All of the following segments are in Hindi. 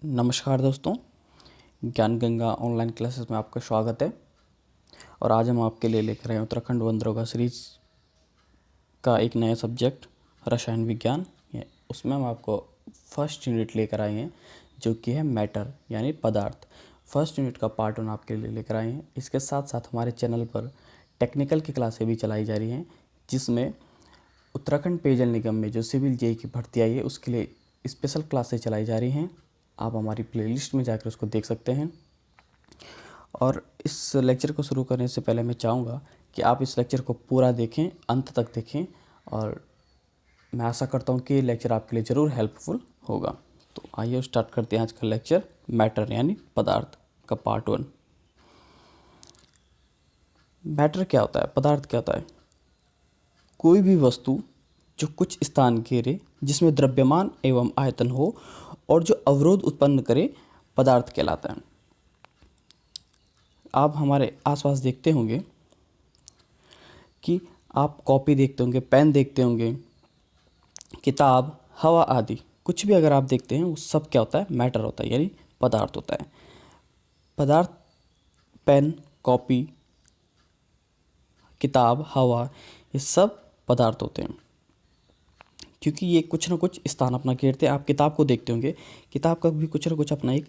नमस्कार दोस्तों, ज्ञान गंगा ऑनलाइन क्लासेस में आपका स्वागत है। और आज हम आपके लिए लेकर आए हैं उत्तराखंड वन दरोगा सीरीज का एक नया सब्जेक्ट रसायन विज्ञान। उसमें हम आपको फर्स्ट यूनिट लेकर आए हैं जो कि है मैटर यानी पदार्थ। फर्स्ट यूनिट का पार्ट 1 आपके लिए लेकर आए हैं। इसके साथ साथ हमारे चैनल पर टेक्निकल की क्लासें भी चलाई जा रही हैं, जिसमें उत्तराखंड पेयजल निगम में जो सिविल जेई की भर्ती आई है उसके लिए स्पेशल क्लासें चलाई जा रही हैं। आप हमारी प्लेलिस्ट में जाकर उसको देख सकते हैं। और इस लेक्चर को शुरू करने से पहले मैं चाहूँगा कि आप इस लेक्चर को पूरा देखें, अंत तक देखें, और मैं आशा करता हूँ कि ये लेक्चर आपके लिए ज़रूर हेल्पफुल होगा। तो आइए स्टार्ट करते हैं आज का लेक्चर, मैटर यानी पदार्थ का पार्ट 1। मैटर क्या होता है, पदार्थ क्या होता है? कोई भी वस्तु जो कुछ स्थान घेरे, जिसमें द्रव्यमान एवं आयतन हो और जो अवरोध उत्पन्न करे, पदार्थ कहलाता है। आप हमारे आसपास देखते होंगे कि आप कॉपी देखते होंगे, पेन देखते होंगे, किताब, हवा आदि कुछ भी अगर आप देखते हैं वो सब क्या होता है? मैटर होता है, यानी पदार्थ होता है। पदार्थ पेन, कॉपी, किताब, हवा, ये सब पदार्थ होते हैं, क्योंकि ये कुछ ना कुछ स्थान अपना घेरते हैं। आप किताब को देखते होंगे, किताब का भी कुछ ना कुछ अपना एक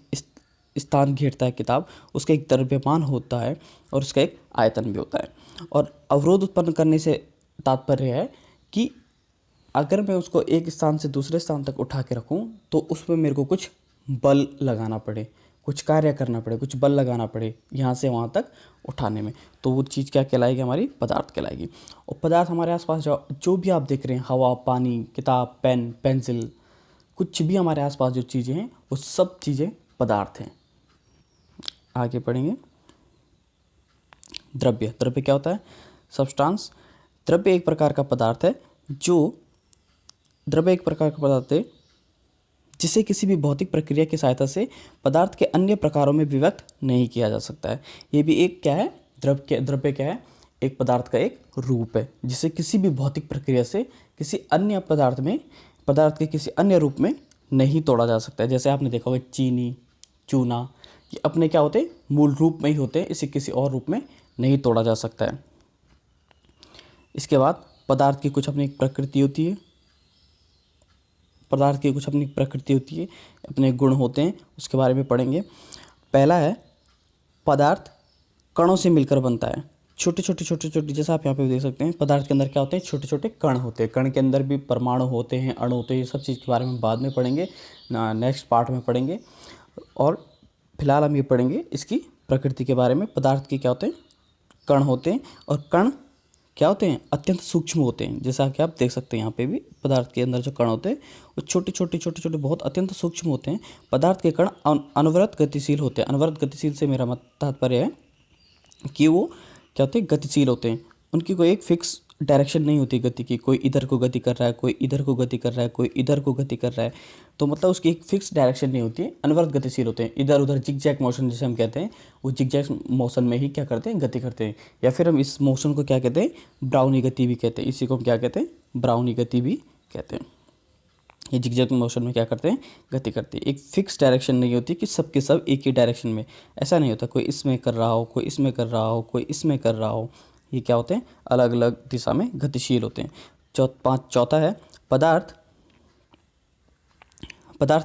स्थान घेरता है। किताब, उसका एक द्रव्यमान होता है और उसका एक आयतन भी होता है। और अवरोध उत्पन्न करने से तात्पर्य है कि अगर मैं उसको एक स्थान से दूसरे स्थान तक उठा के रखूं तो उसमें मेरे को कुछ बल लगाना पड़े, कुछ कार्य करना पड़े, कुछ बल लगाना पड़े यहाँ से वहाँ तक उठाने में, तो वो चीज़ क्या कहलाएगी? हमारी पदार्थ कहलाएगी। और पदार्थ हमारे आसपास जो भी आप देख रहे हैं, हवा, पानी, किताब, पेन, पेंसिल, कुछ भी हमारे आसपास जो चीज़ें हैं वो सब चीज़ें पदार्थ हैं। आगे पढ़ेंगे। द्रव्य, द्रव्य क्या होता है? सब्सटेंस। द्रव्य एक प्रकार का पदार्थ है जिसे किसी भी भौतिक प्रक्रिया की सहायता से पदार्थ के अन्य प्रकारों में विभक्त नहीं किया जा सकता है। ये भी एक क्या है? द्रव्य क्या है? एक पदार्थ का एक रूप है जिसे किसी भी भौतिक प्रक्रिया से किसी अन्य पदार्थ के किसी अन्य रूप में नहीं तोड़ा जा सकता है। जैसे आपने देखा होगा चीनी, चूना, ये अपने क्या होते हैं? मूल रूप में ही होते हैं, इसे किसी और रूप में नहीं तोड़ा जा सकता है। इसके बाद पदार्थ की कुछ अपनी प्रकृति होती है। पदार्थ की कुछ अपनी प्रकृति होती है, अपने गुण होते हैं, उसके बारे में पढ़ेंगे। पहला है, पदार्थ कणों से मिलकर बनता है। छोटे छोटे जैसा आप यहाँ पे देख सकते हैं, पदार्थ के अंदर क्या होते हैं? छोटे छोटे कण होते हैं। कण के अंदर भी परमाणु होते हैं, अणु होते हैं। ये सब चीज़ के बारे में बाद में पढ़ेंगे, नेक्स्ट पार्ट में पढ़ेंगे। और फिलहाल हम ये पढ़ेंगे इसकी प्रकृति के बारे में। पदार्थ के क्या होते हैं? कण होते हैं। और कण क्या होते हैं? अत्यंत सूक्ष्म होते हैं। जैसा कि आप देख सकते हैं यहाँ पे भी पदार्थ के अंदर जो कण होते हैं वो छोटे बहुत अत्यंत सूक्ष्म होते हैं। पदार्थ के कण अनवरत गतिशील होते हैं। अनवरत गतिशील से मेरा तात्पर्य है कि वो क्या होते हैं? गतिशील होते हैं। उनकी कोई एक फिक्स डायरेक्शन नहीं होती गति की। कोई इधर को गति कर रहा है, कोई इधर को गति कर रहा है, कोई इधर को गति कर रहा है, तो मतलब उसकी एक फिक्स डायरेक्शन नहीं होती है। अनवरत गतिशील होते हैं। इधर उधर जिगजैग मोशन जिसे हम कहते हैं, वो जिगजैग मोशन में ही क्या करते हैं? गति करते हैं। या फिर हम इस मोशन को क्या कहते हैं? ब्राउनी गति भी कहते हैं। इसी को हम क्या कहते हैं? ब्राउनी गति भी कहते हैं। ये जिगजैग मोशन में क्या करते हैं? गति करते हैं। एक फिक्स डायरेक्शन नहीं होती कि सब के सब एक ही डायरेक्शन में, ऐसा नहीं होता। कोई इसमें कर रहा हो, कोई इसमें कर रहा हो, कोई इसमें कर रहा हो। ये क्या होते हैं? अलग अलग दिशा में गतिशील होते हैं। चौथा है, पदार्थ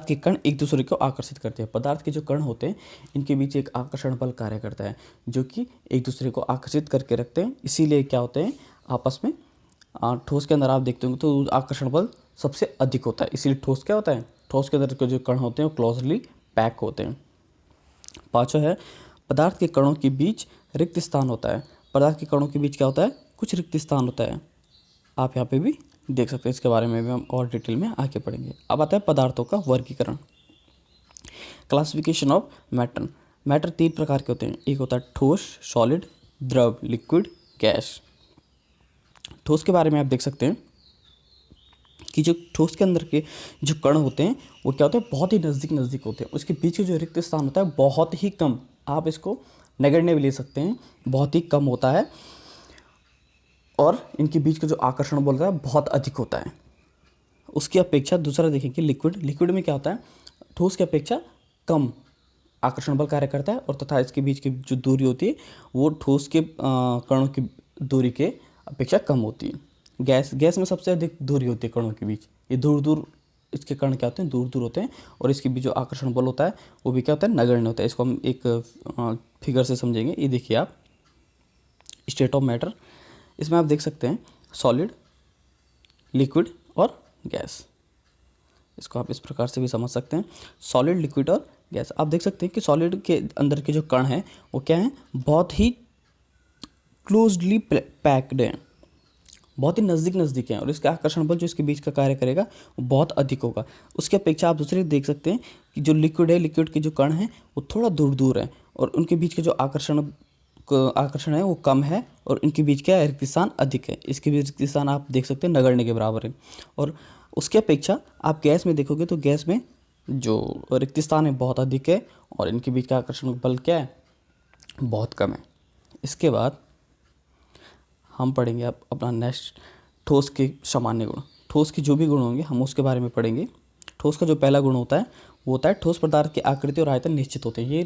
के कण एक दूसरे को आकर्षित करते हैं। पदार्थ के जो कण होते हैं इनके बीच एक आकर्षण बल कार्य करता है जो कि एक दूसरे को आकर्षित करके रखते हैं। इसीलिए क्या होते हैं? आपस में ठोस के अंदर आप देखते होंगे तो आकर्षण बल सबसे अधिक होता है। इसीलिए ठोस क्या होता है? ठोस के अंदर के जो कण होते हैं वो क्लोजली पैक होते हैं। पांचवा है, पदार्थ के कणों के बीच रिक्त स्थान होता है। पदार्थ के कणों के बीच क्या होता है? कुछ रिक्त स्थान होता है। आप यहाँ पे भी देख सकते हैं। इसके बारे में भी हम और डिटेल में आगे पढ़ेंगे। अब आता है पदार्थों का वर्गीकरण, क्लासिफिकेशन ऑफ मैटर। मैटर 3 प्रकार के होते हैं। एक होता है ठोस, सॉलिड, द्रव, लिक्विड, गैस। ठोस के बारे में आप देख सकते हैं कि जो ठोस के अंदर के जो कण होते हैं वो क्या होते हैं? बहुत ही नज़दीक होते हैं। उसके पीछे जो रिक्त स्थान होता है बहुत ही कम, आप इसको नगण्य भी ले सकते हैं, बहुत ही कम होता है। और इनके बीच का जो आकर्षण बल होता है बहुत अधिक होता है। उसकी अपेक्षा दूसरा देखेंगे, लिक्विड। लिक्विड में क्या होता है? ठोस की अपेक्षा कम आकर्षण बल कार्य करता है और तथा इसके बीच की जो दूरी होती है वो ठोस के कणों की दूरी के अपेक्षा कम होती है। गैस में सबसे अधिक दूरी होती है कणों के बीच, ये दूर दूर इसके कण क्या होते हैं, दूर दूर होते हैं और इसके बीच जो आकर्षण बल होता है वो भी क्या होता है, नगण्य होता है। इसको हम एक फिगर से समझेंगे। ये देखिए आप, स्टेट ऑफ मैटर, इसमें आप देख सकते हैं सॉलिड, लिक्विड और गैस। इसको आप इस प्रकार से भी समझ सकते हैं, सॉलिड, लिक्विड और गैस। आप देख सकते हैं कि सॉलिड के अंदर के जो कण हैं वो क्या हैं, बहुत ही क्लोजली पैक्ड हैं, बहुत ही नज़दीक नज़दीक हैं और इसका आकर्षण बल जो इसके बीच का कार्य करेगा वो बहुत अधिक होगा। उसके अपेक्षा आप दूसरे देख सकते हैं कि जो लिक्विड है, लिक्विड के जो कण हैं वो थोड़ा दूर दूर हैं और उनके बीच के जो आकर्षण है वो कम है और इनके बीच क्या है, रिक्त स्थान अधिक है। इसके बीच रिक्त स्थान आप देख सकते हैं नगण्य के बराबर है। और उसके अपेक्षा आप गैस में देखोगे तो गैस में जो रिक्त स्थान है बहुत अधिक है और इनके बीच का आकर्षण बल क्या है, बहुत कम है। इसके बाद हम पढ़ेंगे अब अपना नेक्स्ट, ठोस के सामान्य गुण। ठोस के जो भी गुण होंगे हम उसके बारे में पढ़ेंगे। ठोस का जो पहला गुण होता है वो होता है ठोस पदार्थ की आकृति और आयतन निश्चित होते हैं। ये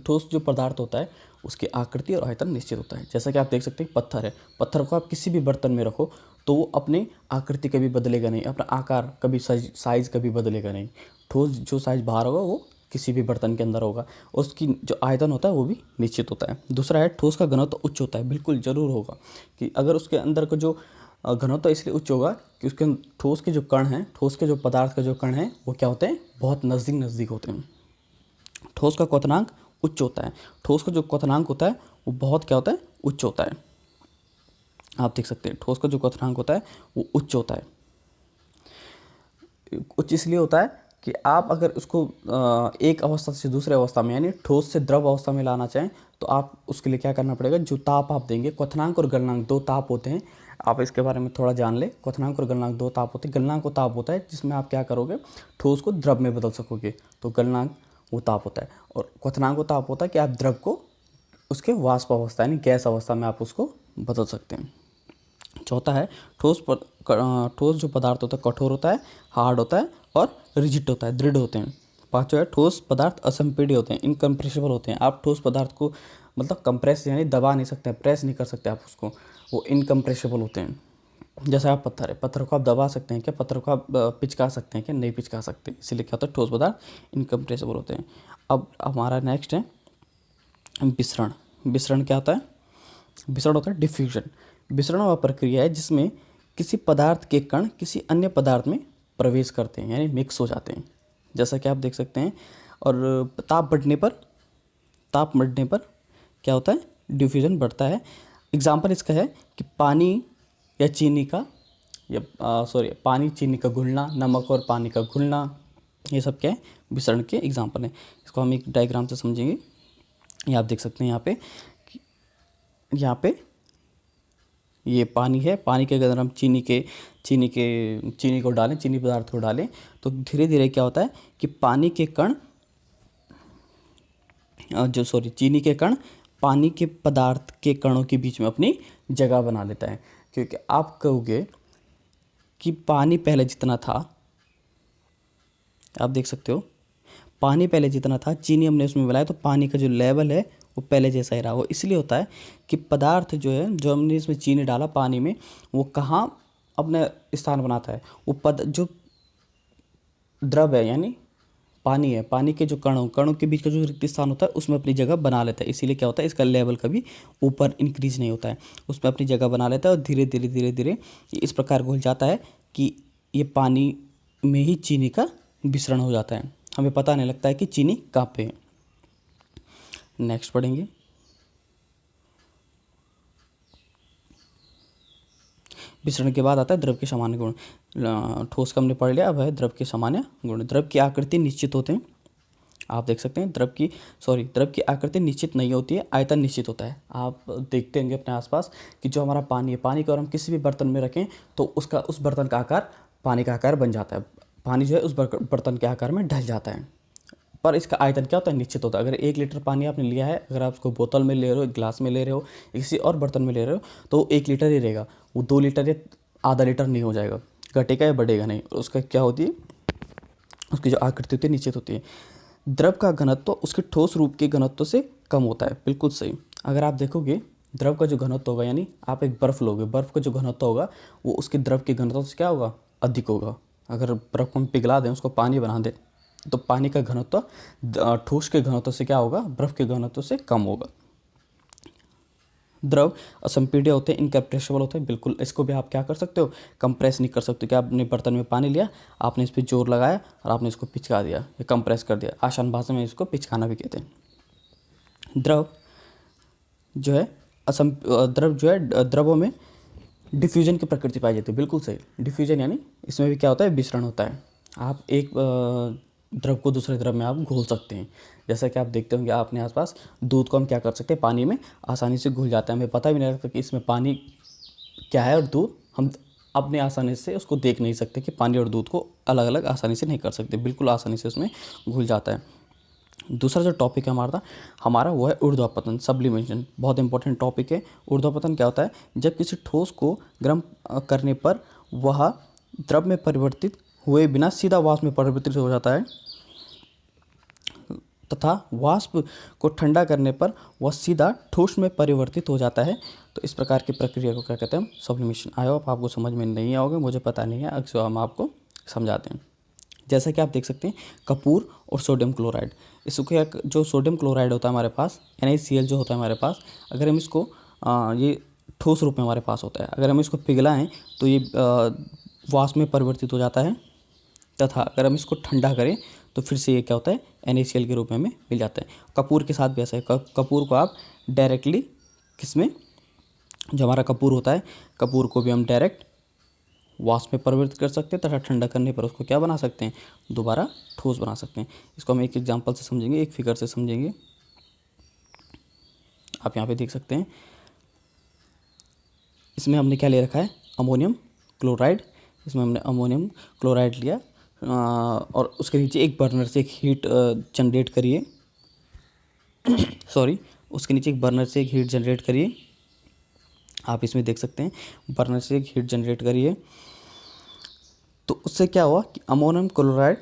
ठोस जो पदार्थ होता है उसकी आकृति और आयतन निश्चित होता है। जैसा कि आप देख सकते हैं पत्थर है, पत्थर को आप किसी भी बर्तन में रखो तो वो अपनी आकृति कभी बदलेगा नहीं, अपना आकार कभी साइज कभी बदलेगा नहीं। ठोस जो साइज बाहर होगा वो किसी भी बर्तन के अंदर होगा और उसकी जो आयतन होता है वो भी निश्चित होता है। दूसरा है ठोस का घनत्व उच्च होता है, बिल्कुल ज़रूर होगा कि अगर उसके अंदर का जो घनत्व इसलिए उच्च होगा कि उसके ठोस के जो कण हैं, ठोस के जो पदार्थ का जो कण है वो क्या होते हैं, बहुत नज़दीक नज़दीक होते हैं। ठोस का क्वथनांक उच्च होता है, ठोस का जो क्वथनांक होता है वो बहुत क्या होता है, उच्च होता है। आप देख सकते हैं ठोस का जो क्वथनांक होता है वो उच्च होता है। उच्च इसलिए होता है कि आप अगर उसको एक अवस्था से दूसरे अवस्था में यानी ठोस से द्रव अवस्था में लाना चाहें तो आप उसके लिए क्या करना पड़ेगा, जो ताप आप देंगे, क्वथनांक और गलनांक दो ताप होते हैं, आप इसके बारे में थोड़ा जान ले। क्वथनांक और गलनांक दो ताप होते हैं। गलनांक वो ताप होता है जिसमें आप क्या करोगे, ठोस को द्रव में बदल सकोगे, तो गलनांक वो ताप होता है। और क्वथनांक वो ताप होता है कि आप द्रव को उसके वाष्प अवस्था यानी गैस अवस्था में आप उसको बदल सकते हैं। चौथा है ठोस जो पदार्थ होता है कठोर होता है, हार्ड होता है और रिजिड होता है, दृढ़ होते हैं। पांचवा है ठोस पदार्थ असंपीड्य होते हैं, इनकम्प्रेसिबल होते हैं। आप ठोस पदार्थ को मतलब कंप्रेस यानी दबा नहीं सकते, प्रेस नहीं कर सकते आप उसको, वो इनकम्प्रेसिबल होते हैं। जैसे आप पत्थर है, पत्थर को आप दबा सकते हैं क्या, पत्थर को आप पिचका सकते हैं क्या, नहीं पिचका सकते, इसीलिए क्या होता है, ठोस पदार्थ इनकम्प्रेसिबल होते हैं। अब हमारा नेक्स्ट है विसरण। विसरण क्या होता है, विसरण होता है डिफ्यूजन। विसरण वह प्रक्रिया है जिसमें किसी पदार्थ के कण किसी अन्य पदार्थ में प्रवेश करते हैं यानी मिक्स हो जाते हैं, जैसा कि आप देख सकते हैं। और ताप बढ़ने पर क्या होता है, डिफ्यूजन बढ़ता है। एग्जाम्पल इसका है कि पानी या चीनी का पानी चीनी का घुलना, नमक और पानी का घुलना, ये सब क्या है, विसरण के एग्जाम्पल हैं। इसको हम एक डायग्राम से समझेंगे। ये आप देख सकते हैं यहाँ पे ये पानी है, पानी के अगर हम चीनी को डालें, चीनी पदार्थ को डालें तो धीरे धीरे क्या होता है कि चीनी के कण पानी के पदार्थ के कणों के बीच में अपनी जगह बना लेता है। क्योंकि आप कहोगे कि पानी पहले जितना था, आप देख सकते हो पानी पहले जितना था, चीनी हमने उसमें मिलाया तो पानी का जो लेवल है वो पहले जैसा ही रहा। वो इसलिए होता है कि पदार्थ जो है, जो हमने इसमें चीनी डाला पानी में, वो कहाँ अपना स्थान बनाता है, वो जो द्रव है यानी पानी है, पानी के जो कणों के बीच का जो रिक्त स्थान होता है उसमें अपनी जगह बना लेता है। इसीलिए क्या होता है, इसका लेवल कभी ऊपर इंक्रीज नहीं होता है, उसमें अपनी जगह बना लेता है और धीरे धीरे ये इस प्रकार घुल जाता है कि ये पानी में ही चीनी का विसरण हो जाता है, हमें पता नहीं लगता है कि चीनी कहाँ पे है। नेक्स्ट पढ़ेंगे विसरण के बाद आता है द्रव के सामान्य गुण। ठोस का हमने पढ़ लिया, अब है द्रव के सामान्य गुण। द्रव की आकृति निश्चित होते हैं, आप देख सकते हैं। द्रव की आकृति निश्चित नहीं होती है, आयतन निश्चित होता है। आप देखते होंगे अपने आसपास कि जो हमारा पानी है, पानी को अगर हम किसी भी बर्तन में रखें तो उस बर्तन का आकार पानी का आकार बन जाता है, पानी जो है उस बर्तन के आकार में ढल जाता है। पर इसका आयतन क्या होता है, निश्चित होता है। अगर 1 लीटर पानी आपने लिया है, अगर आप उसको बोतल में ले रहे हो, गिलास में ले रहे हो, किसी और बर्तन में ले रहे हो, तो वो 1 लीटर ही रहेगा, वो 2 लीटर या आधा लीटर नहीं हो जाएगा, घटेगा या बढ़ेगा नहीं। उसका क्या होती है, उसकी जो आकृति होती है निश्चित होती है। द्रव का घनत्व उसके ठोस रूप के घनत्व से कम होता है। बिल्कुल सही। अगर आप देखोगे द्रव का जो घनत्व होगा, यानी आप एक बर्फ़ लोगे, बर्फ़ का जो घनत्व होगा वो उसके द्रव के घनत्व से क्या होगा, अधिक होगा। अगर बर्फ़ को हम पिघला दें, उसको पानी बना दें, तो पानी का घनत्व ठोस के घनत्व से क्या होगा, बर्फ़ के घनत्व से कम होगा। द्रव असंपीड्य होते हैं, इनकम्प्रेसिबल होते हैं। बिल्कुल, इसको भी आप क्या कर सकते हो, कंप्रेस नहीं कर सकते। क्या आपने बर्तन में पानी लिया, आपने इस पर जोर लगाया और आपने इसको पिचका दिया या कंप्रेस कर दिया। आसान भाषा में इसको पिचकाना भी कहते हैं। द्रव जो है द्रव जो है द्रवों में डिफ्यूजन की प्रकृति पाई जाती है। बिल्कुल सही। डिफ्यूजन यानी इसमें भी क्या होता है, विसरण होता है। आप एक द्रव को दूसरे द्रव में आप घोल सकते हैं। जैसा कि आप देखते होंगे अपने आसपास, दूध को हम क्या कर सकते हैं, पानी में आसानी से घुल जाता है। हमें पता भी नहीं लगता कि इसमें पानी क्या है और दूध, हम अपने आसानी से उसको देख नहीं सकते कि पानी और दूध को अलग अलग आसानी से नहीं कर सकते। बिल्कुल आसानी से उसमें घुल जाता है। दूसरा जो टॉपिक है हमारा वो है ऊर्ध्वापतन, सब्लिमेशन। बहुत इंपॉर्टेंट टॉपिक है। ऊर्ध्वापतन क्या होता है, जब किसी ठोस को गर्म करने पर वह द्रव में परिवर्तित हुए बिना सीधा वाष्प में परिवर्तित हो जाता है, तथा वाष्प को ठंडा करने पर वह सीधा ठोस में परिवर्तित हो जाता है। तो इस प्रकार की प्रक्रिया को क्या कहते हैं, हम सब्लिमेशन। आई होप आपको समझ में नहीं आओगे, मुझे पता नहीं है, अक्सर हम आपको समझाते हैं। जैसा कि आप देख सकते हैं, कपूर और सोडियम क्लोराइड। इसको जो सोडियम क्लोराइड होता है हमारे पास, NaCl जो होता है हमारे पास, अगर हम इसको ये ठोस रूप में हमारे पास होता है, अगर हम इसको पिघलाएं तो ये वाष्प में परिवर्तित हो जाता है, तथा अगर हम इसको ठंडा करें तो फिर से ये क्या होता है, NaCl के रूप में हमें मिल जाता है। कपूर के साथ भी ऐसा है। कपूर को आप डायरेक्टली किसमें, जो हमारा कपूर होता है, कपूर को भी हम डायरेक्ट वाष्प में परिवर्तित कर सकते हैं, तथा ठंडा करने पर उसको क्या बना सकते हैं, दोबारा ठोस बना सकते हैं। इसको हम एक एग्जांपल से समझेंगे, एक फिगर से समझेंगे। आप यहाँ पे देख सकते हैं, इसमें हमने क्या ले रखा है, अमोनियम क्लोराइड। इसमें हमने अमोनियम क्लोराइड लिया और उसके नीचे एक बर्नर से एक हीट जनरेट करिए सॉरी, उसके नीचे एक बर्नर से एक हीट जनरेट करिए। आप इसमें देख सकते हैं, बर्नर से एक हीट जनरेट करिए, तो उससे क्या हुआ कि अमोनियम क्लोराइड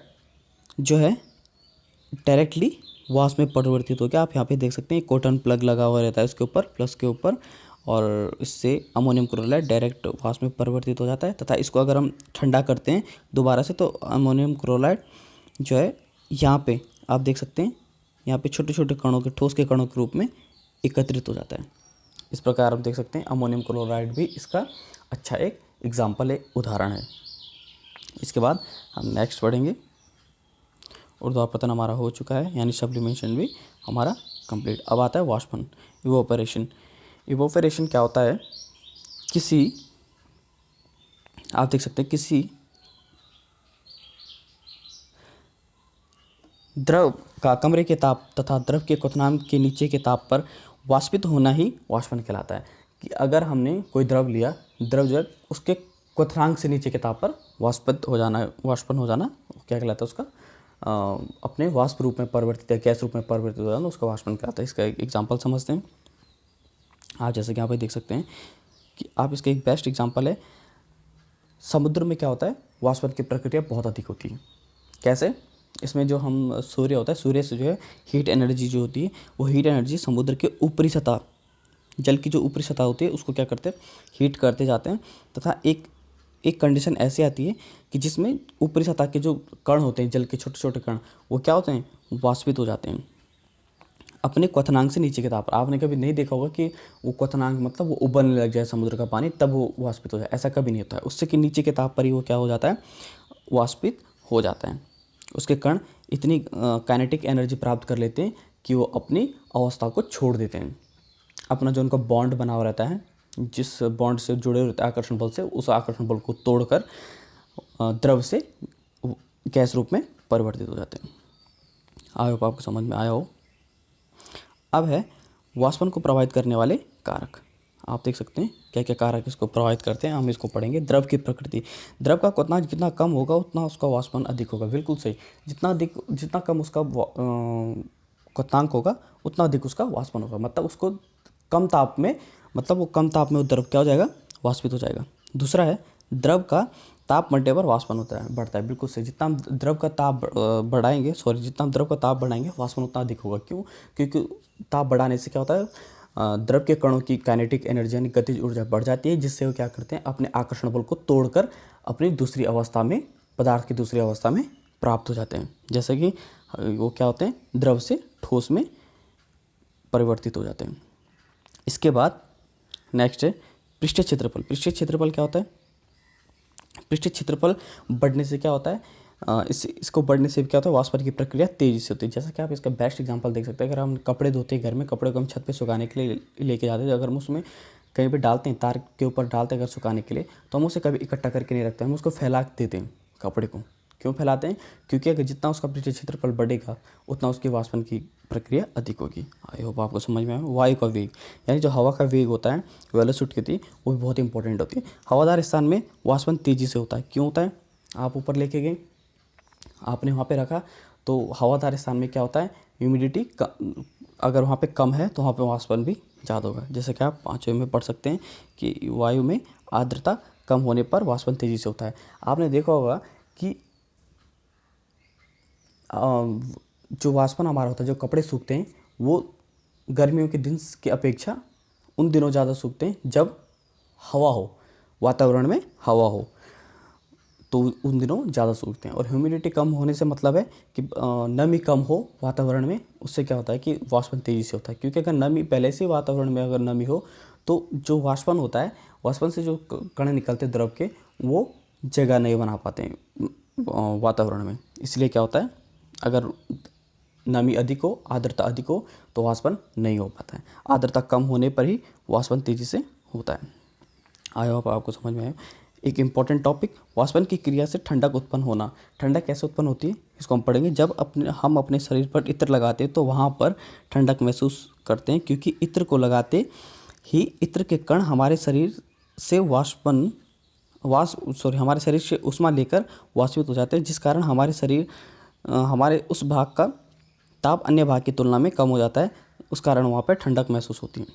जो है डायरेक्टली वाष्प में परिवर्तित हो गया। आप यहाँ पे देख सकते हैं, कॉटन प्लग लगा हुआ रहता है उसके ऊपर, प्लस के ऊपर, और इससे अमोनियम क्लोराइड डायरेक्ट वाष्प में परिवर्तित हो जाता है। तथा इसको अगर हम ठंडा करते हैं दोबारा से, तो अमोनियम क्लोराइड जो है यहाँ पे आप देख सकते हैं, यहाँ पे छोटे छोटे कणों के, ठोस के कणों के रूप में एकत्रित हो जाता है। इस प्रकार आप देख सकते हैं, अमोनियम क्लोराइड भी इसका अच्छा एक एग्जाम्पल है, उदाहरण है। इसके बाद हम नेक्स्ट पढ़ेंगे। ऊर्ध्वापतन हमारा हो चुका है, यानी सब्लिमेशन भी हमारा कंप्लीट। अब आता है वाष्पन, इवोपरेशन। इवोपरेशन क्या होता है, आप देख सकते हैं, किसी द्रव का कमरे के ताप तथा द्रव के क्वथनांक के नीचे के ताप पर वाष्पित होना ही वाष्पन कहलाता है। कि अगर हमने कोई द्रव लिया, द्रव जो है उसके क्वथनांक से नीचे के ताप पर वाष्पन हो जाना क्या कहलाता है, उसका अपने वाष्प रूप में परिवर्तित या गैस रूप में परिवर्तित हो जाना, उसका वाष्पन कहलाता है। इसका एक एग्जाम्पल समझते हैं। आप जैसे कि यहाँ पे देख सकते हैं कि आप इसका एक बेस्ट एग्जाम्पल है, समुद्र में क्या होता है, वाष्पन की प्रक्रिया बहुत अधिक होती है। कैसे, इसमें जो हम सूर्य होता है, सूर्य से जो है हीट एनर्जी जो होती है, वो हीट एनर्जी समुद्र के ऊपरी सतह, जल की जो ऊपरी सतह होती है, उसको क्या करते हैं, हीट करते जाते हैं। तथा एक कंडीशन ऐसी आती है कि जिसमें ऊपरी सतह के जो कण होते हैं, जल के छोटे छोटे कण, वो क्या होते हैं, वाष्पित हो जाते हैं अपने क्वथनांक से नीचे के ताप पर। आपने कभी नहीं देखा होगा कि वो क्वथनांक मतलब वो उबलने लग जाए समुद्र का पानी, तब वो वाष्पित हो जाए, ऐसा कभी नहीं होता है। उससे कि नीचे के ताप पर ही वो क्या हो जाता है, वाष्पित हो जाता है। उसके कण इतनी काइनेटिक एनर्जी प्राप्त कर लेते हैं कि वो अपनी अवस्था को छोड़ देते हैं। अपना जो उनका बॉन्ड बना हुआ रहता है, जिस बॉन्ड से जुड़े रहते हैं आकर्षण बल से, उस आकर्षण बल को तोड़कर द्रव से गैस रूप में परिवर्तित हो जाते हैं। आई होप आपको समझ में आया हो। अब है वाष्पन को प्रभावित करने वाले कारक। आप देख सकते हैं क्या क्या कारक इसको प्रभावित करते हैं, हम इसको पढ़ेंगे। द्रव की प्रकृति, द्रव का क्वथनांक जितना कम होगा उतना उसका वाष्पन अधिक होगा। बिल्कुल सही, जितना कम उसका क्वथनांक होगा उतना अधिक उसका वाष्पन होगा। मतलब उसको कम ताप में, वो द्रव क्या हो जाएगा, वाष्पित हो जाएगा। दूसरा है द्रव का ताप बढ़ने पर वाष्पन होता है बढ़ता है, बिल्कुल सही। जितना हम द्रव का ताप बढ़ाएंगे, सॉरी, जितना हम द्रव का ताप बढ़ाएंगे वाष्पन उतना अधिक होगा। क्यों? क्योंकि ताप बढ़ाने से क्या होता है, द्रव के कणों की काइनेटिक एनर्जी यानी गतिज ऊर्जा बढ़ जाती है, जिससे वो क्या करते हैं, अपने आकर्षण बल को तोड़कर अपनी दूसरी अवस्था में, पदार्थ की दूसरी अवस्था में प्राप्त हो जाते हैं। जैसे कि वो क्या होते हैं, द्रव से ठोस में परिवर्तित हो जाते हैं। इसके बाद नेक्स्ट है पृष्ठीय क्षेत्रफल। पृष्ठीय क्षेत्रफल क्या होता है? पृष्ठीय क्षेत्रफल बढ़ने से क्या होता है, इसको बढ़ने से क्या होता है, वाष्पन की प्रक्रिया तेजी से होती है। जैसा कि आप इसका बेस्ट एग्जांपल देख सकते हैं, अगर हम कपड़े धोते हैं घर में, कपड़े को हम छत पे सुखाने के लिए लेके जाते हैं, अगर हम उसमें कहीं पे डालते हैं, तार के ऊपर डालते हैं अगर सुखाने के लिए, तो हम उसे कभी इकट्ठा करके नहीं रखते, हम उसको फैला देते हैं कपड़े को। क्यों फैलाते हैं? क्योंकि अगर जितना उसका पृष्ठीय क्षेत्रफल बढ़ेगा उतना उसकी वाष्पन की प्रक्रिया अधिक होगी। आई होप आपको समझ में आया। वायु का वेग, यानी जो हवा का वेग होता है, वेलोसिटी होती है, वो भी बहुत इंपॉर्टेंट होती है। हवादार स्थान में वाष्पन तेजी से होता है। क्यों होता है? आप ऊपर लेके गए, आपने वहाँ पे रखा, तो हवादार स्थान में क्या होता है, ह्यूमिडिटी अगर वहाँ पे कम है तो वहाँ पे वाष्पन भी ज़्यादा होगा। जैसे कि आप 5वें में पढ़ सकते हैं कि वायु में आर्द्रता कम होने पर वाष्पन तेजी से होता है। आपने देखा होगा कि जो वाष्पन हमारा होता है, जो कपड़े सूखते हैं, वो गर्मियों के दिन की अपेक्षा उन दिनों ज़्यादा सूखते हैं जब हवा हो, वातावरण में हवा हो, तो उन दिनों ज़्यादा सूखते हैं। और ह्यूमिडिटी कम होने से मतलब है कि नमी कम हो वातावरण में, उससे क्या होता है कि वाष्पन तेज़ी से होता है। क्योंकि अगर नमी पहले से वातावरण में अगर नमी हो तो जो वाष्पन होता है, वाष्पन से जो कण निकलते द्रव के, वो जगह नहीं बना पाते हैं वातावरण में। इसलिए क्या होता है, अगर नमी अधिक हो, आर्द्रता अधिक हो, तो वाष्पन नहीं हो पाता है। आर्द्रता कम होने पर ही वाष्पन तेज़ी से होता है। आई होप आपको समझ में आए। एक इम्पॉर्टेंट टॉपिक, वाष्पन की क्रिया से ठंडक उत्पन्न होना। ठंडक कैसे उत्पन्न होती है, इसको हम पढ़ेंगे। जब हम अपने शरीर पर इत्र लगाते हैं तो वहाँ पर ठंडक महसूस करते हैं, क्योंकि इत्र को लगाते ही इत्र के कण हमारे शरीर से हमारे शरीर से ऊष्मा लेकर वाष्पित हो जाते हैं, जिस कारण हमारे उस भाग का ताप अन्य भाग की तुलना में कम हो जाता है। उस कारण वहाँ पर ठंडक महसूस होती है।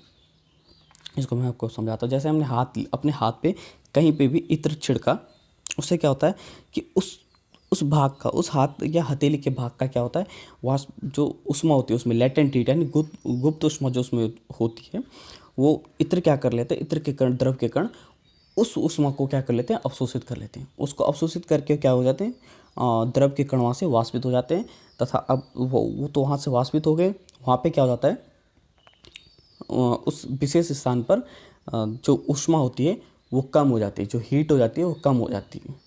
इसको मैं आपको समझाता हूँ। जैसे हमने अपने हाथ पे कहीं पे भी इत्र छिड़का, उससे क्या होता है कि उस भाग का, उस हाथ या हथेली के भाग का क्या होता है, वाष्प जो ऊष्मा होती है उसमें, लेटेंट हीट यानी गुप्त ऊष्मा जो उसमें होती है, वो इत्र क्या कर लेते हैं, इत्र के कण, द्रव के कण उस ऊष्मा को क्या कर लेते हैं, अवशोषित कर लेते हैं। उसको अवशोषित करके क्या हो जाते हैं, द्रव के कण वहाँ से वाष्पित हो जाते हैं, तथा अब वो तो वहाँ से वाष्पित हो गए, वहाँ पे क्या हो जाता है, उस विशेष स्थान पर जो ऊष्मा होती है वो कम हो जाती है, जो हीट हो जाती है वो कम हो जाती है।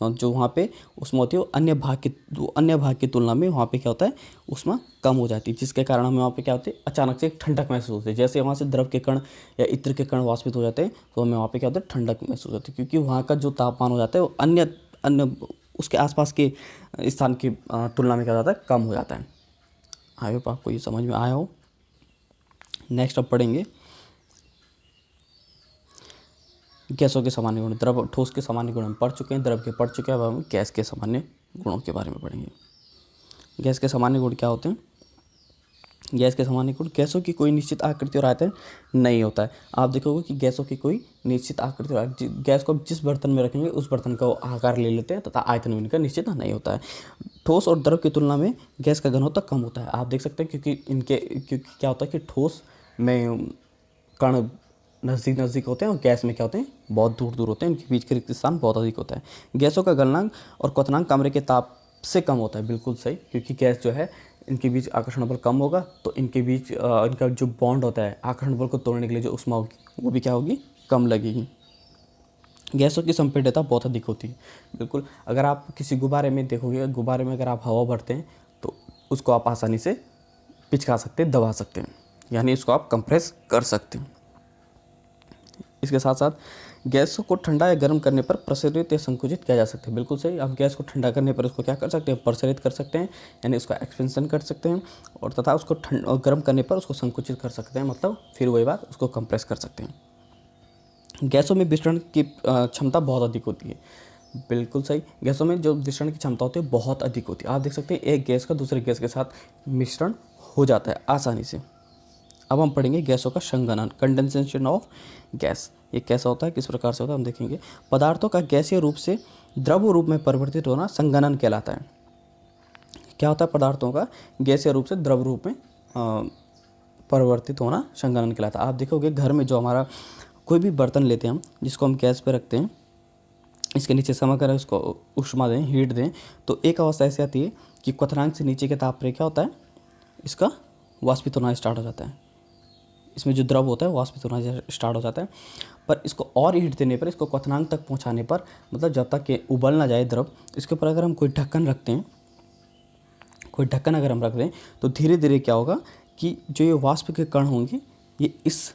और जो वहाँ पे ऊष्मा होती है वो अन्य भाग की तुलना में वहाँ पे क्या होता है, ऊष्मा कम हो जाती है, जिसके कारण हमें वहाँ पे क्या होती है, अचानक से एक ठंडक महसूस होती है। जैसे वहाँ से द्रव के कण या इत्र के कण वाष्पित हो जाते हैं तो हमें वहाँ पे क्या होता है, ठंडक महसूस होती है, क्योंकि वहाँ का जो तापमान हो जाता है वो अन्य उसके आसपास के स्थान की तुलना में क्या हो जाता है, कम हो जाता है। आई होप आपको ये समझ में आया हो। नेक्स्ट अब पढ़ेंगे गैसों के सामान्य गुण। द्रव ठोस के सामान्य गुण हम पढ़ चुके हैं, द्रव के पढ़ चुके हैं, अब हम गैस के सामान्य गुणों के बारे में पढ़ेंगे। गैस के सामान्य गुण क्या होते हैं? गैस के सामान्य गुण, गैसों की कोई निश्चित आकृति और आयतन नहीं होता है। आप देखोगे कि गैसों की कोई निश्चित आकृति और गैस को जिस बर्तन में रखेंगे उस बर्तन का आकार ले लेते हैं, तथा आयतन भी इनका निश्चित नहीं होता है। ठोस और द्रव की तुलना में गैस का घनत्व कम होता है। आप देख सकते हैं क्योंकि क्या होता है कि ठोस में कण नज़दीक होते हैं और गैस में क्या होते हैं, बहुत दूर दूर होते हैं, इनके बीच के रिक्त स्थान बहुत अधिक होता है। गैसों का गलनांक और क्वथनांक कमरे के ताप से कम होता है। बिल्कुल सही, क्योंकि गैस जो है इनके बीच आकर्षण बल कम होगा, तो इनके बीच इनका जो बॉन्ड होता है, आकर्षण बल को तोड़ने के लिए जो ऊष्मा होगी वो भी क्या होगी, कम लगेगी। गैसों की संपीड्यता बहुत अधिक होती है। बिल्कुल, अगर आप किसी गुब्बारे में देखोगे, गुब्बारे में अगर आप हवा भरते हैं तो उसको आप आसानी से पिचका सकते हैं, दबा सकते हैं, यानी इसको आप कंप्रेस कर सकते हैं। इसके साथ साथ गैसों को ठंडा या गर्म करने पर प्रसारित या संकुचित किया जा सकता है। बिल्कुल सही, आप गैस को ठंडा करने पर उसको क्या कर सकते हैं, प्रसारित कर सकते हैं, यानी उसका एक्सपेंशन कर सकते हैं, और तथा उसको गर्म करने पर उसको संकुचित कर सकते हैं, मतलब फिर वही बात, उसको कंप्रेस कर सकते हैं। गैसों में विसरण की क्षमता बहुत अधिक होती है। बिल्कुल सही, गैसों में जो विसरण की क्षमता होती है बहुत अधिक होती है। आप देख सकते हैं एक गैस का दूसरे गैस के साथ मिश्रण हो जाता है आसानी से। अब हम पढ़ेंगे गैसों का संघनन, कंडेंसेशन ऑफ गैस। ये कैसा होता है, किस प्रकार से होता है, हम देखेंगे। पदार्थों का गैसीय रूप से द्रव रूप में परिवर्तित होना संघनन कहलाता है। क्या होता है? पदार्थों का गैसीय रूप से द्रव रूप में परिवर्तित होना संघनन कहलाता है। आप देखोगे घर में जो हमारा कोई भी बर्तन लेते हैं हम, जिसको हम गैस पे रखते हैं, इसके नीचे समा कर उसको ऊष्मा दें, हीट दें, तो एक अवस्था ऐसी आती है कि क्वथनांक से नीचे के ताप पर क्या होता है, इसका वाष्पित होना स्टार्ट हो जाता है। इसमें जो द्रव होता है वाष्पित होना स्टार्ट हो जाता है। पर इसको और हीट देने पर, इसको क्वथनांक तक पहुंचाने पर, मतलब जब तक कि उबल ना जाए द्रव, इसके ऊपर अगर हम कोई ढक्कन रखते हैं, कोई ढक्कन अगर हम रख दें, तो धीरे धीरे क्या होगा कि जो ये वाष्प के कण होंगे, ये इस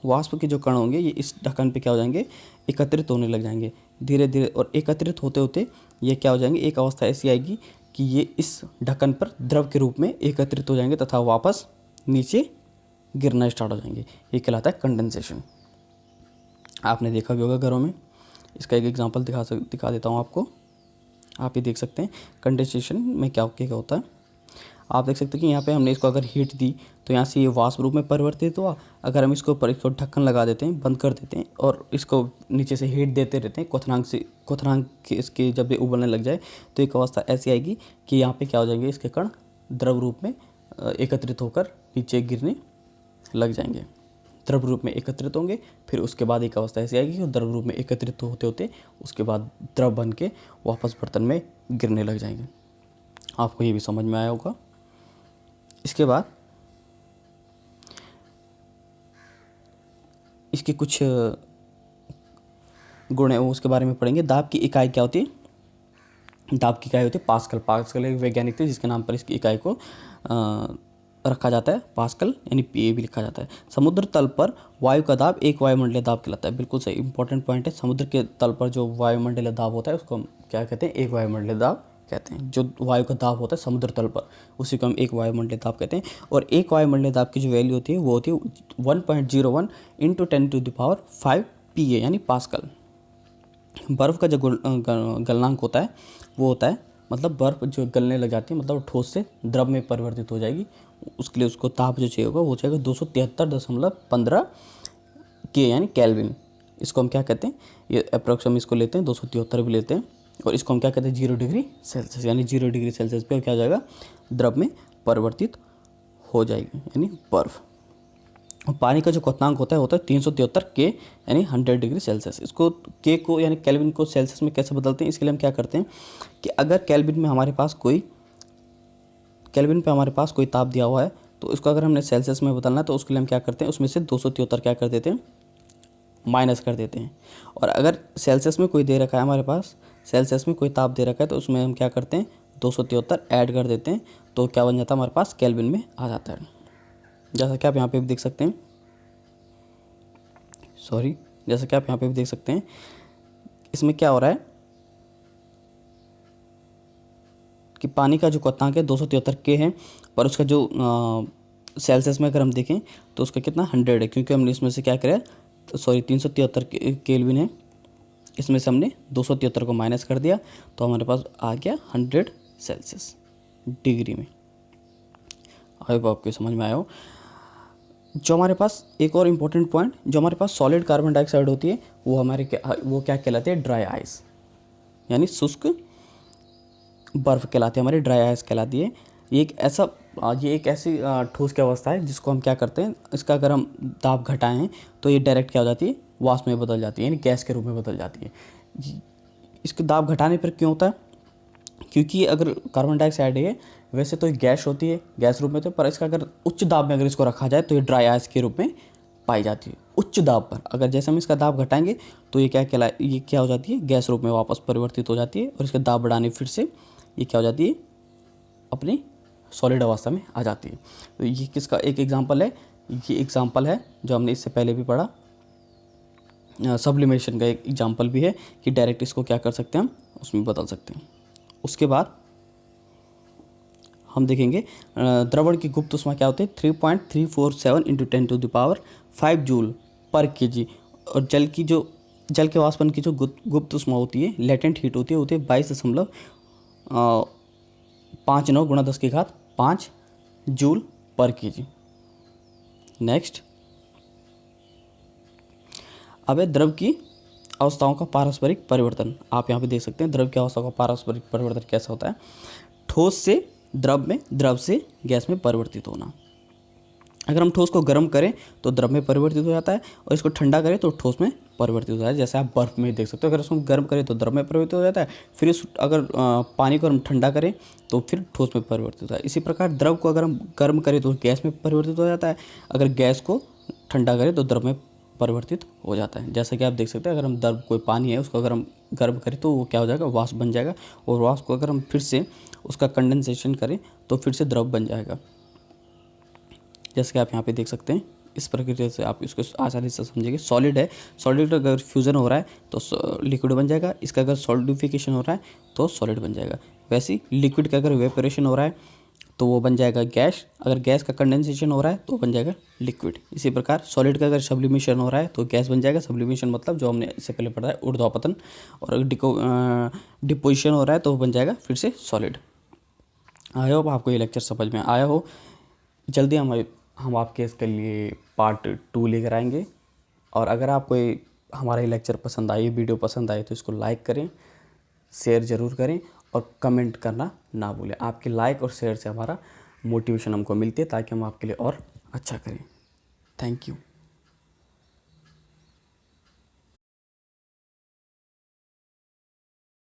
वाष्प के जो कण होंगे ये इस ढक्कन पे क्या हो जाएंगे, एकत्रित होने लग जाएंगे धीरे धीरे। और एकत्रित होते होते ये क्या हो जाएंगे, एक अवस्था ऐसी आएगी कि ये इस ढक्कन पर द्रव के रूप में एकत्रित हो जाएंगे तथा वापस नीचे गिरना स्टार्ट हो जाएंगे। ये कहलाता है कंडेंसेशन। आपने देखा भी होगा घरों में। इसका एक एग्जांपल दिखा देता हूँ आपको। आप ये देख सकते हैं कंडेंसेशन में क्या होता है। आप देख सकते हैं कि यहाँ पे हमने इसको अगर हीट दी तो यहाँ से ये वाष्प रूप में परिवर्तित हुआ। अगर हम इसको ऊपर इसको ढक्कन लगा देते हैं, बंद कर देते हैं और इसको नीचे से हीट देते रहते हैं क्वथनांक के इसके जब ये उबलने लग जाए, तो एक अवस्था ऐसी आएगी कि यहाँ पे क्या हो जाएंगे, इसके कण द्रव रूप में एकत्रित होकर नीचे गिरने लग जाएंगे। द्रव रूप में एकत्रित होंगे, फिर उसके बाद एक अवस्था ऐसी आएगी कि द्रव रूप में एकत्रित होते होते उसके बाद द्रव बन के वापस बर्तन में गिरने लग जाएंगे। आपको ये भी समझ में आया होगा। इसके बाद इसके कुछ गुण है, वो उसके बारे में पढ़ेंगे। दाब की इकाई क्या होती है? दाब की इकाई होती है पास्कल। पास्कल एक वैज्ञानिक थे जिसके नाम पर इसकी इकाई को रखा जाता है, पास्कल यानी पीए भी लिखा जाता है। समुद्र तल पर वायु का दाब एक वायुमंडलीय दाब कहलाता है। बिल्कुल सही, इंपॉर्टेंट पॉइंट है। समुद्र के तल पर जो वायुमंडलीय दाब होता है उसको हम क्या कहते हैं? एक वायुमंडलीय दाब कहते हैं। जो वायु का दाब होता है समुद्र तल पर, उसी को हम एक वायुमंडलीय दाब कहते हैं। और एक वायुमंडलीय दाब की जो वैल्यू होती है वो होती है 1.01 × 10⁵ PA यानी पास्कल। बर्फ़ का जो गलनांक होता है वो होता है, मतलब बर्फ़ जो गलने लग जाती है, मतलब ठोस से द्रव में परिवर्तित हो जाएगी, उसके लिए उसको ताप जो चाहिए होगा वो चाहिए 273.15 के यानी केल्विन। इसको हम क्या कहते हैं? ये अप्रोक्स हम इसको लेते हैं 273 भी लेते हैं। और इसको हम क्या कहते हैं? 0 डिग्री सेल्सियस, यानी 0 डिग्री सेल्सियस पे क्या हो जाएगा? द्रव में परिवर्तित हो जाएगी, यानी बर्फ़। और पानी का जो क्वथनांक होता है 373 के यानी 100 डिग्री सेल्सियस। इसको के को यानी केल्विन को सेल्सियस में कैसे बदलते हैं? इसके लिए हम क्या करते हैं कि अगर केल्विन पे हमारे पास कोई ताप दिया हुआ है, तो इसको अगर हमने सेल्सियस में बदलना है तो उसके लिए हम क्या करते हैं, उसमें से 273 क्या कर देते हैं? माइनस कर देते हैं। और अगर सेल्सियस में कोई दे रखा है हमारे पास, सेल्सियस में कोई ताप दे रखा है, तो उसमें हम क्या करते हैं? 273 ऐड कर देते हैं, तो क्या बन जाता है? हमारे पास केल्विन में आ जाता है। जैसा कि आप यहाँ पे भी देख सकते हैं, इसमें क्या हो रहा है कि पानी का जो क्वथनांक है 273 के है, पर उसका जो सेल्सियस में अगर हम देखें तो उसका कितना 100 है, क्योंकि हमने इसमें से क्या करा, 373 केल्विन है, इसमें से हमने 273 को माइनस कर दिया, तो हमारे पास आ गया 100 सेल्सियस डिग्री में। आई होप आपको समझ में आया हो। जो हमारे पास एक और इम्पोर्टेंट पॉइंट, जो हमारे पास सॉलिड कार्बन डाइऑक्साइड होती है वो क्या कहलाती है? ड्राई आइस, यानी शुष्क बर्फ़ कहलाती है, हमारी ड्राई आइस कहलाती है। ये एक ऐसी ठोस की अवस्था है जिसको हम क्या करते हैं, इसका अगर हम दाब घटाएं तो ये डायरेक्ट क्या हो जाती है? वाष्प में बदल जाती है, यानी गैस के रूप में बदल जाती है। इसके दाब घटाने पर क्यों होता है? क्योंकि अगर कार्बन डाइऑक्साइड है वैसे तो गैस होती है, गैस रूप में, तो पर इसका अगर उच्च दाब में अगर इसको रखा जाए तो ये ड्राई आइस के रूप में पाई जाती है उच्च दाब पर। अगर जैसे हम इसका दाब घटाएंगे तो ये क्या हो जाती है? गैस रूप में वापस परिवर्तित हो जाती है, और इसका दाब बढ़ाने फिर से ये क्या हो जाती है? अपनी सॉलिड अवस्था में आ जाती है। तो ये किसका एक एग्जाम्पल है? ये एग्जाम्पल है जो हमने इससे पहले भी पढ़ा, सब्लिमेशन का एक एग्जाम्पल भी है कि डायरेक्ट इसको क्या कर सकते हैं, हम उसमें बदल सकते हैं। उसके बाद हम देखेंगे द्रवण की गुप्त ऊष्मा क्या होती है? 3.347 × 10⁵ जूल पर kg। और जल के वाष्पन की जो गुप्त ऊष्मा होती है, लेटेंट हीट होती है 22.59 × 10⁵ जूल पर kg। नेक्स्ट, अब है द्रव की अवस्थाओं का पारस्परिक परिवर्तन, आप यहाँ पे देख सकते हैं द्रव की अवस्थाओं का पारस्परिक परिवर्तन कैसा होता है। ठोस से द्रव में, द्रव से गैस में परिवर्तित होना। अगर हम ठोस को गर्म करें तो द्रव में परिवर्तित हो जाता है, और इसको ठंडा करें तो ठोस में परिवर्तित हो जाता है। जैसे आप बर्फ़ में देख सकते हो, अगर उसको गर्म करें तो द्रव में परिवर्तित हो जाता है, फिर इस अगर पानी को हम ठंडा करें तो फिर ठोस में परिवर्तित होता है। इसी प्रकार द्रव को अगर हम गर्म करें तो गैस में परिवर्तित हो जाता है, अगर गैस को ठंडा करें तो द्रव में परिवर्तित हो जाता है। जैसे कि आप देख सकते हैं, अगर हम द्रव कोई पानी है उसको अगर हम गर्म करें तो वो क्या हो जाएगा, वाष्प बन जाएगा, और वाष्प को अगर हम फिर से उसका कंडेंसेशन करें तो फिर से द्रव बन जाएगा। जैसे कि आप यहाँ पे देख सकते हैं, इस प्रक्रिया से आप इसको आसानी से समझेंगे। सॉलिड है, सॉलिड का अगर फ्यूज़न हो रहा है तो लिक्विड बन जाएगा, इसका अगर सॉलिडिफिकेशन हो रहा है तो सॉलिड बन जाएगा। वैसे ही लिक्विड का अगर वेपोरेशन हो रहा है तो वो बन जाएगा गैस, अगर गैस का कंडेंसेशन हो रहा है तो बन जाएगा लिक्विड। इसी प्रकार सॉलिड का अगर सब्लिमेशन हो रहा है तो गैस बन जाएगा, सब्लिमेशन मतलब जो हमने इससे पहले पढ़ा है ऊर्ध्वापतन, और अगर डिपोजिशन हो रहा है तो वो बन जाएगा फिर से सॉलिड। आई होप आपको ये लेक्चर समझ में आया हो। जल्दी हम आपके इसके लिए पार्ट 2 लेकर आएंगे, और अगर आपको हमारा ये लेक्चर पसंद आई, वीडियो पसंद आई, तो इसको लाइक करें, शेयर ज़रूर करें, और कमेंट करना ना भूलें। आपके लाइक और शेयर से हमारा मोटिवेशन हमको मिलती है, ताकि हम आपके लिए और अच्छा करें। Thank you.